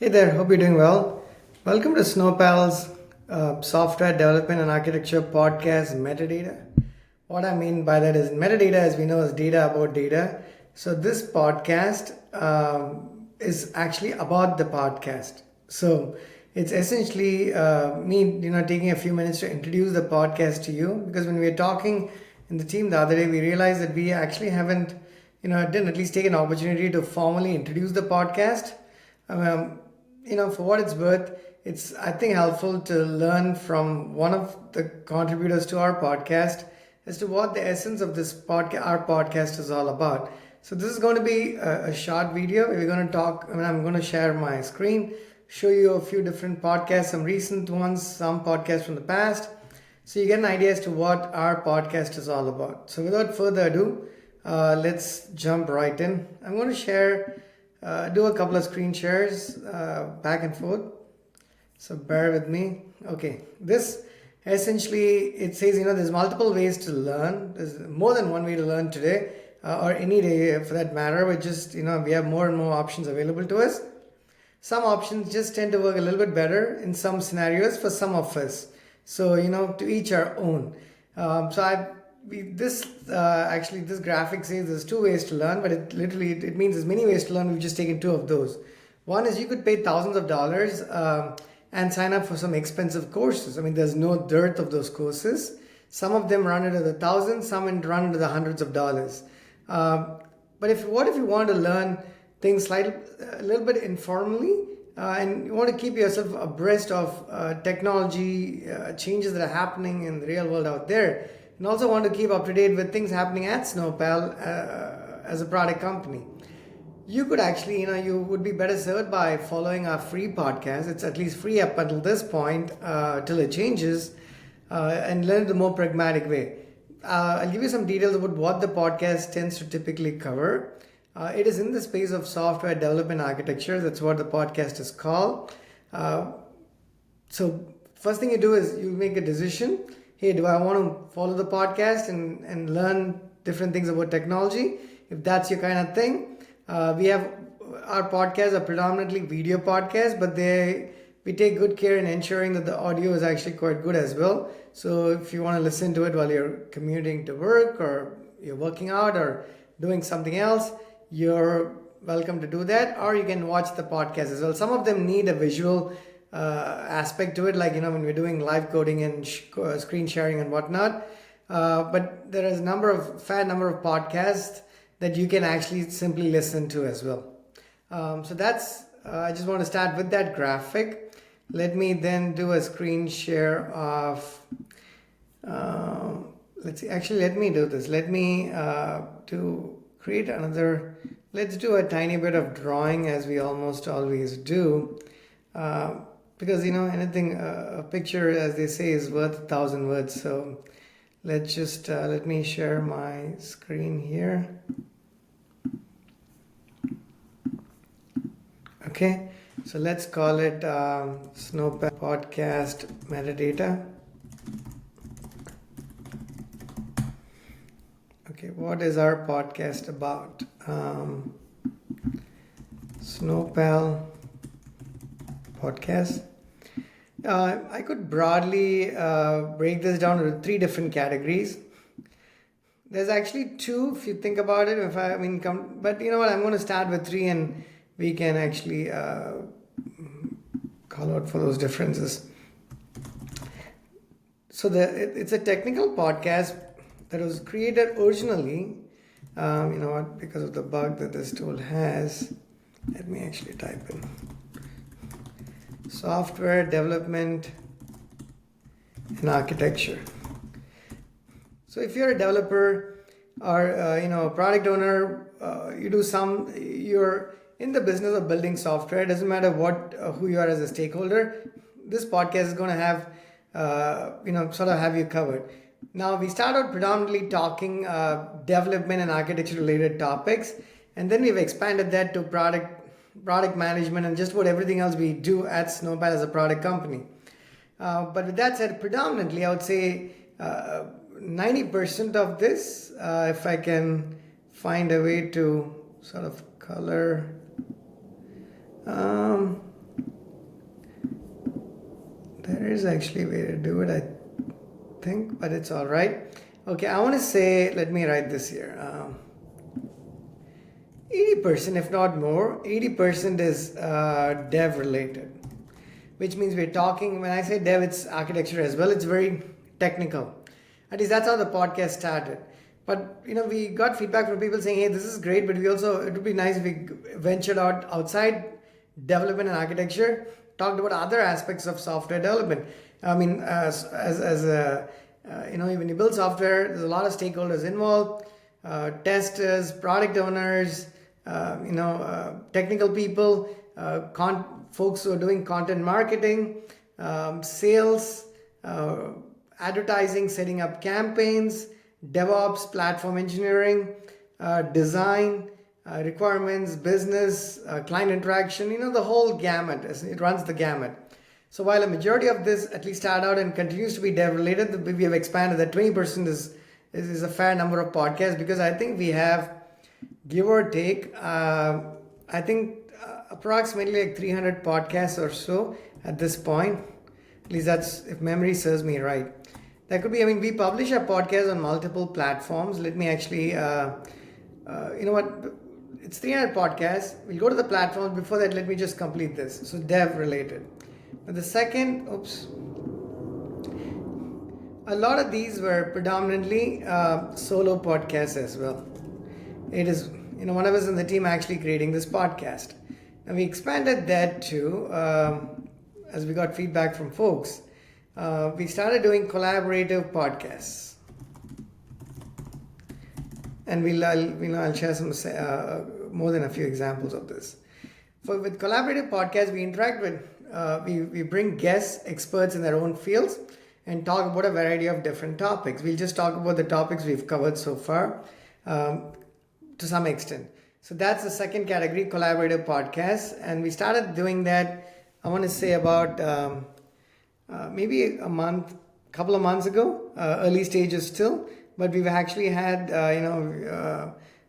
Hey there, hope you're doing well. Welcome to Snowpal's Software Development and Architecture Podcast Metadata. What I mean by that is metadata, as we know, is data about data. So this podcast is actually about the podcast. So it's essentially me, taking a few minutes to introduce the podcast to you because when we were talking in the team the other day, we realized that we actually haven't, didn't at least take an opportunity to formally introduce the podcast. Um, for what it's worth, it's I think helpful to learn from one of the contributors to our podcast as to what the essence of this podcast, our podcast, is all about. So this is going to be a short video. We're going to talk. I'm going to share my screen, show you a few different podcasts, some recent ones, some podcasts from the past, so you get an idea as to what our podcast is all about. So without further ado, let's jump right in. I'm going to do a couple of screen shares back and forth. So bear with me. Okay, this essentially, it says, there's multiple ways to learn. There's more than one way to learn today, or any day for that matter. But just, we have more and more options available to us. Some options just tend to work a little bit better in some scenarios for some of us. So, to each our own. This graphic says there's two ways to learn, but it means there's many ways to learn. We've just taken two of those. One is you could pay thousands of dollars and sign up for some expensive courses. I mean, there's no dearth of those courses. Some of them run into the thousands, some run into the hundreds of dollars. But what if you want to learn things a little bit informally, and you want to keep yourself abreast of technology changes that are happening in the real world out there, and also want to keep up to date with things happening at Snowpal as a product company? You could actually, you would be better served by following our free podcast. It's at least free up until this point, till it changes, and learn it the more pragmatic way. I'll give you some details about what the podcast tends to typically cover. It is in the space of software development architecture. That's what the podcast is called. So first thing you do is you make a decision. Hey, do I want to follow the podcast and learn different things about technology? If that's your kind of thing, we have our podcasts are predominantly video podcasts, but we take good care in ensuring that the audio is actually quite good as well. So if you want to listen to it while you're commuting to work or you're working out or doing something else, you're welcome to do that, or you can watch the podcast as well. Some of them need a visual aspect to it, like when we're doing live coding and screen sharing and whatnot. But there is a fair number of podcasts that you can actually simply listen to as well. So that's I just want to start with that graphic. Let me then do a screen share of. Let's see. Actually, let me do this. Let me create another. Let's do a tiny bit of drawing, as we almost always do, because anything, a picture, as they say, is worth 1,000 words. So let's just let me share my screen here. Okay, so let's call it Snowpal Podcast Metadata. Okay, what is our podcast about? Snowpal Podcast. I could broadly break this down into three different categories. There's actually two, if you think about it. But you know what? I'm going to start with three, and we can actually call out for those differences. So it's a technical podcast that was created originally, because of the bug that this tool has. Let me actually type in software development and architecture. So if you're a developer or a product owner, you're in the business of building software. It doesn't matter who you are as a stakeholder. This podcast is going to have sort of have you covered. Now, we start out predominantly talking development and architecture related topics, and then we've expanded that to product management and just about everything else we do at Snowpal as a product company. But with that said, predominantly I would say 90% of this, if I can find a way to sort of color There's actually a way to do it, I think, but it's all right. Okay, I want to say, let me write this here. 80%, if not more, 80% is dev related, which means we're talking, when I say dev, it's architecture as well. It's very technical. At least that's how the podcast started. But we got feedback from people saying, hey, this is great, but it would be nice if we ventured outside development and architecture, talked about other aspects of software development. I mean, when you build software, there's a lot of stakeholders involved, testers, product owners, technical people, folks who are doing content marketing, sales, advertising, setting up campaigns, DevOps, platform engineering, design, requirements, business, client interaction, the whole gamut. It runs the gamut. So while a majority of this at least started out and continues to be dev related, we have expanded that 20% is a fair number of podcasts, because I think we have, give or take, approximately like 300 podcasts or so at this point. At least that's if memory serves me right. That could be, we publish our podcast on multiple platforms. Let me actually, it's 300 podcasts. We'll go to the platforms. Before that, let me just complete this. So dev related. But the second, a lot of these were predominantly solo podcasts as well. It is, one of us in the team actually creating this podcast. And we expanded that too, as we got feedback from folks. We started doing collaborative podcasts. And I'll share some more than a few examples of this. With collaborative podcasts, we interact with, we bring guests, experts in their own fields, and talk about a variety of different topics. We'll just talk about the topics we've covered so far to some extent. So that's the second category, collaborative podcasts. And we started doing that, I want to say about maybe couple of months ago, early stages still. But we've actually had,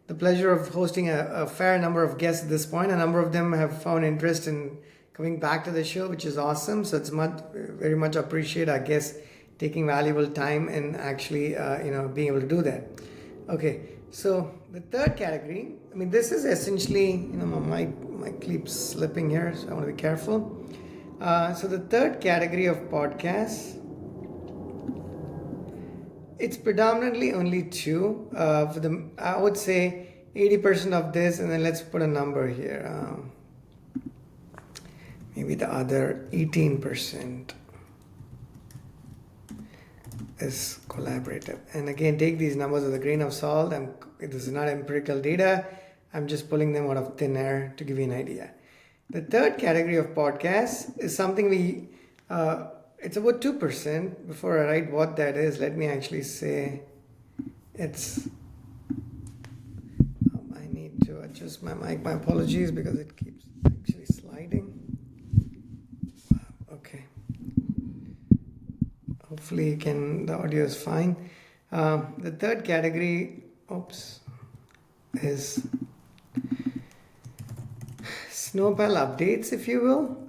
the pleasure of hosting a fair number of guests at this point. A number of them have found interest in coming back to the show, which is awesome. So it's very much appreciate our guests taking valuable time and actually, being able to do that. Okay, so the third category, this is essentially, my mic keeps slipping here, so I want to be careful. So the third category of podcasts, it's predominantly only two. I would say 80% of this, and then let's put a number here. Maybe the other 18% is collaborative. And again, take these numbers with a grain of salt. This is not empirical data. I'm just pulling them out of thin air to give you an idea. The third category of podcasts is something it's about 2%. Before I write what that is, let me actually say it's, I need to adjust my mic. My apologies, because it keeps actually sliding. Okay. Hopefully the audio is fine. The third category, is Snowpal Updates, if you will.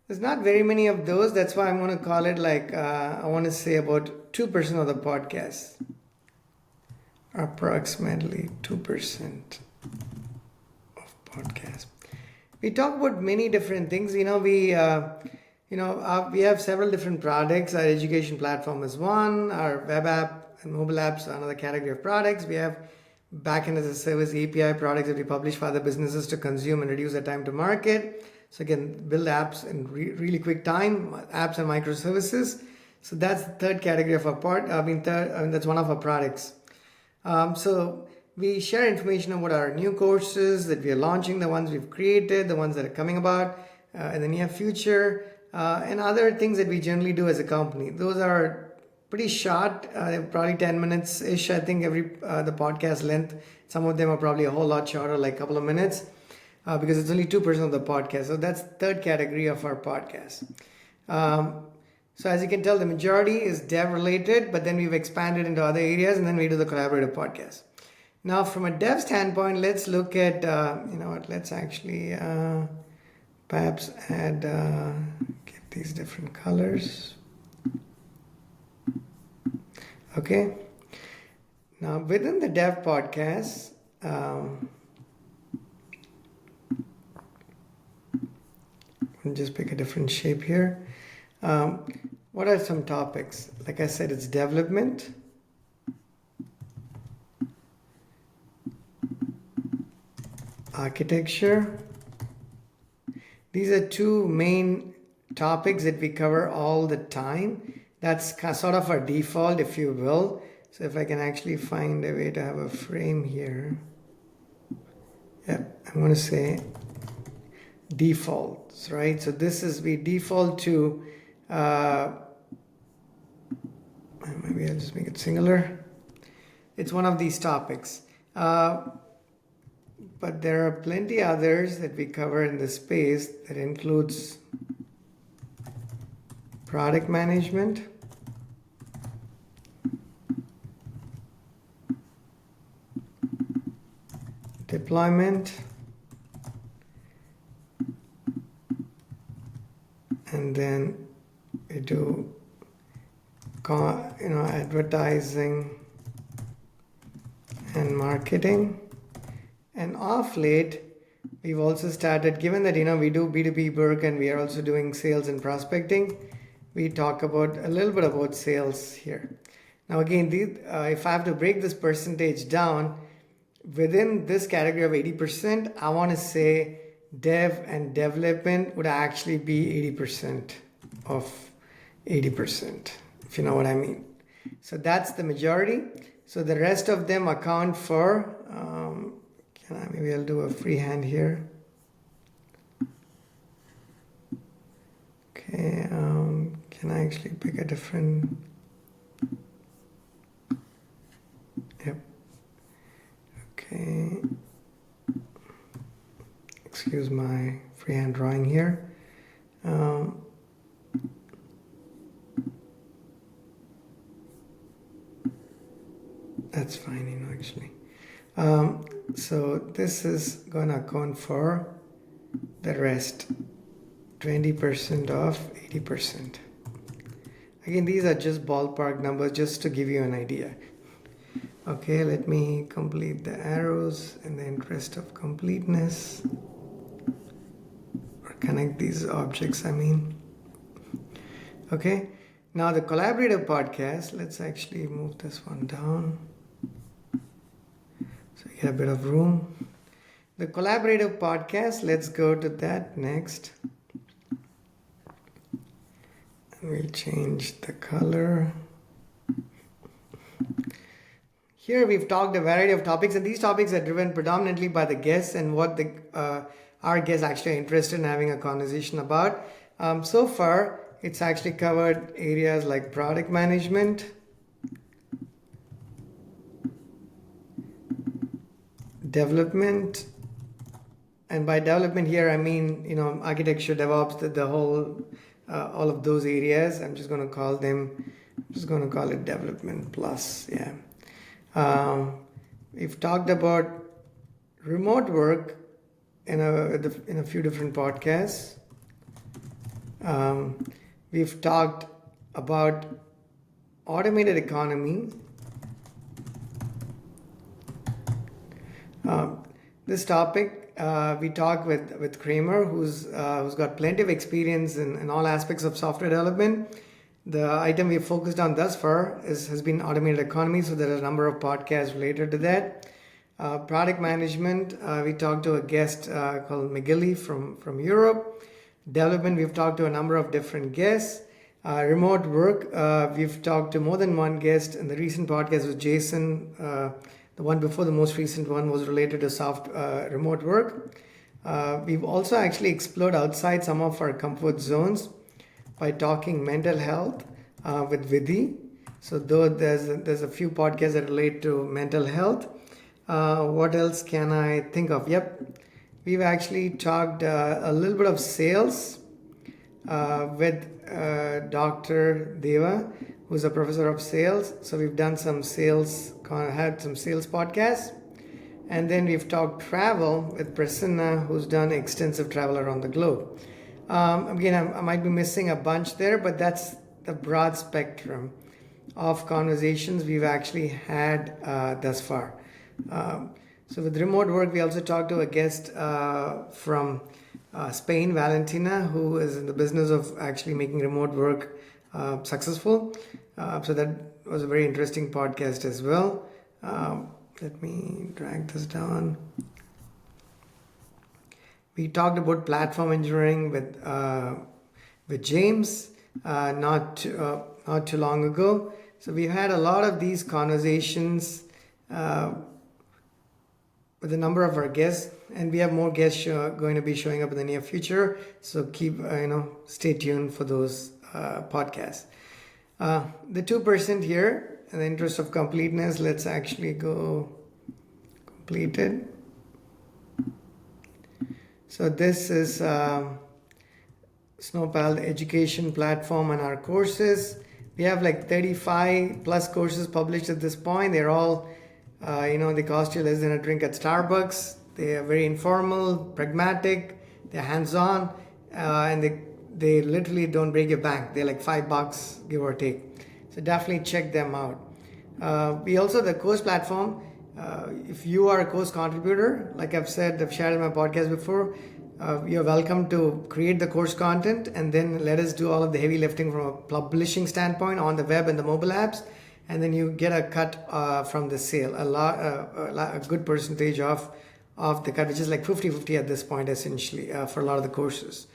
There's not very many of those. That's why I'm going to call it I want to say about 2% of the podcasts. Approximately 2% of podcasts. We talk about many different things. We have several different products. Our education platform is one. Our web app and mobile apps are another category of products. We have backend as a service API products that we publish for other businesses to consume and reduce their time to market. So again, build apps in really quick time, apps and microservices. So that's the third category of our that's one of our products. So we share information about our new courses that we are launching, the ones we've created, the ones that are coming about in the near future, and other things that we generally do as a company. Those are pretty short, probably 10 minutes-ish, I think, the podcast length. Some of them are probably a whole lot shorter, like a couple of minutes. Because it's only 2% of the podcast. So that's the third category of our podcast. So as you can tell, the majority is dev related, but then we've expanded into other areas, and then we do the collaborative podcast. Now, from a dev standpoint, let's look at, let's actually perhaps add, get these different colors. Okay. Now, within the Dev podcast, I'll just pick a different shape here. What are some topics? Like I said, it's development, architecture. These are two main topics that we cover all the time. That's sort of our default, if you will. So if I can actually find a way to have a frame here. Yep, I'm going to say defaults, right? So this is, we default to, maybe I'll just make it singular. It's one of these topics. But there are plenty others that we cover in this space that includes product management, deployment, and then we do advertising and marketing. And off late, we've also started, given that we do B2B work and we are also doing sales and prospecting, we talk about a little bit about sales here. Now again, if I have to break this percentage down, within this category of 80%, I want to say dev and development would actually be 80% of 80%, if you know what I mean. So that's the majority. So the rest of them account for, maybe I'll do a freehand here. Okay, can I actually pick a different? Yep. Okay. Excuse my freehand drawing here. That's fine, actually. So this is going to account for the rest, 20% of 80%. Again, these are just ballpark numbers just to give you an idea. Okay, let me complete the arrows in the interest of completeness. Or connect these objects, Okay, now the collaborative podcast, let's actually move this one down. So you get a bit of room. The collaborative podcast, let's go to that next. And we'll change the color. Here we've talked a variety of topics, and these topics are driven predominantly by the guests and what our guests actually are interested in having a conversation about. So far, it's actually covered areas like product management, development, and by development here I mean architecture, DevOps, the whole all of those areas. I'm just going to call it development plus. We've talked about remote work in a few different podcasts. We've talked about automated economy. This topic we talked with Kramer, who's got plenty of experience in all aspects of software development. The item we've focused on thus far has been automated economy, so there are a number of podcasts related to that. Product management, we talked to a guest called McGilly from Europe. Development, we've talked to a number of different guests. Remote work, we've talked to more than one guest. And the recent podcast was Jason. The one before the most recent one was related to remote work. We've also actually explored outside some of our comfort zones by talking mental health with Vidhi. So though there's a few podcasts that relate to mental health. What else can I think of? Yep. We've actually talked a little bit of sales with Dr. Deva, who's a professor of sales. So we've done some sales, had some sales podcasts. And then we've talked travel with Prasanna, who's done extensive travel around the globe. Again, I might be missing a bunch there, but that's the broad spectrum. of conversations we've actually had thus far. So with remote work, we also talked to a guest from Spain, Valentina, who is in the business of actually making remote work successful. So that was a very interesting podcast as well. Let me drag this down. We talked about platform engineering with James not too long ago. So we've had a lot of these conversations with a number of our guests, and we have more guests going to be showing up in the near future. So keep stay tuned for those podcasts. The 2% here, in the interest of completeness, let's actually go completed. So this is Snowpal, the education platform, and our courses. We have like 35 plus courses published at this point. They're all, they cost you less than a drink at Starbucks. They are very informal, pragmatic, they're hands-on, and they literally don't break your bank. They're like $5, give or take. So definitely check them out. We also, the course platform, if you are a course contributor, like I've shared in my podcast before, you're welcome to create the course content and then let us do all of the heavy lifting from a publishing standpoint on the web and the mobile apps, and then you get a cut from the sale, a good percentage of the cut, which is like 50-50 at this point essentially for a lot of the courses.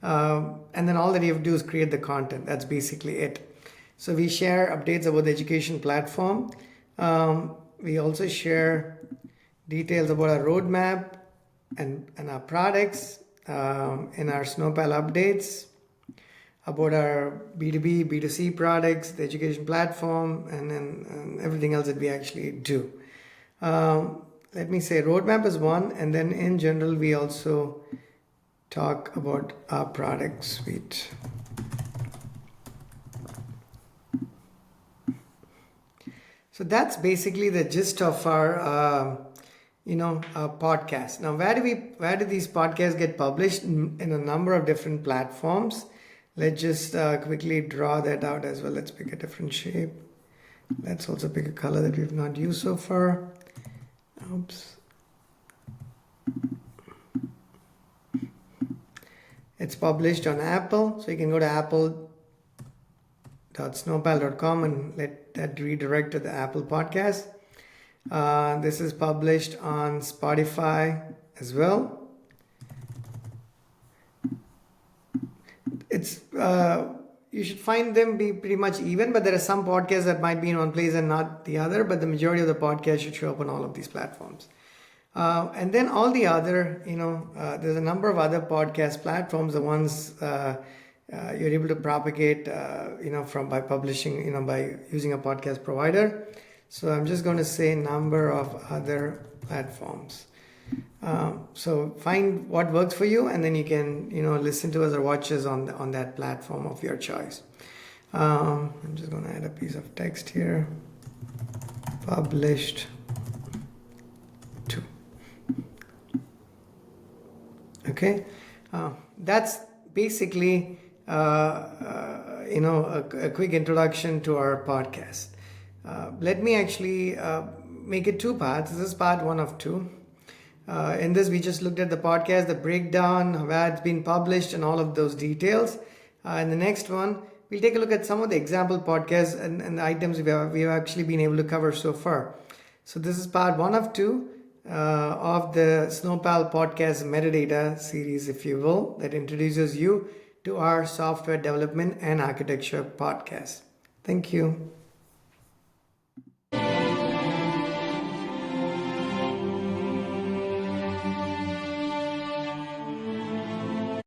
And then all that you have to do is create the content. That's basically it. So we share updates about the education platform. We also share details about our roadmap and our products in our Snowpal Updates, about our B2B, B2C products, the education platform, and everything else that we actually do. Let me say roadmap is one, and then in general we also talk about our product suite. So that's basically the gist of our podcast. Now, where do these podcasts get published? In a number of different platforms. Let's just quickly draw that out as well. Let's pick a different shape. Let's also pick a color that we've not used so far. Oops. It's published on Apple, so you can go to apple.snowpal.com and let that redirect to the Apple podcast. This is published on Spotify as well. It's you should find them be pretty much even, but there are some podcasts that might be in one place and not the other, but the majority of the podcasts should show up on all of these platforms. And then all the other, there's a number of other podcast platforms, the ones you're able to propagate, by publishing, by using a podcast provider. So I'm just going to say number of other platforms. So find what works for you, and then you can, listen to us or watch us on that platform of your choice. I'm just going to add a piece of text here. Published to. Okay, that's basically a quick introduction to our podcast. Let me actually make it two parts. This is part 1 of 2. In this, we just looked at the podcast, the breakdown, where it's been published, and all of those details. In the next one, we'll take a look at some of the example podcasts and the items we've actually been able to cover so far. So this is part 1 of 2 of the Snowpal podcast metadata series, if you will, that introduces you to our software development and architecture podcast. Thank you.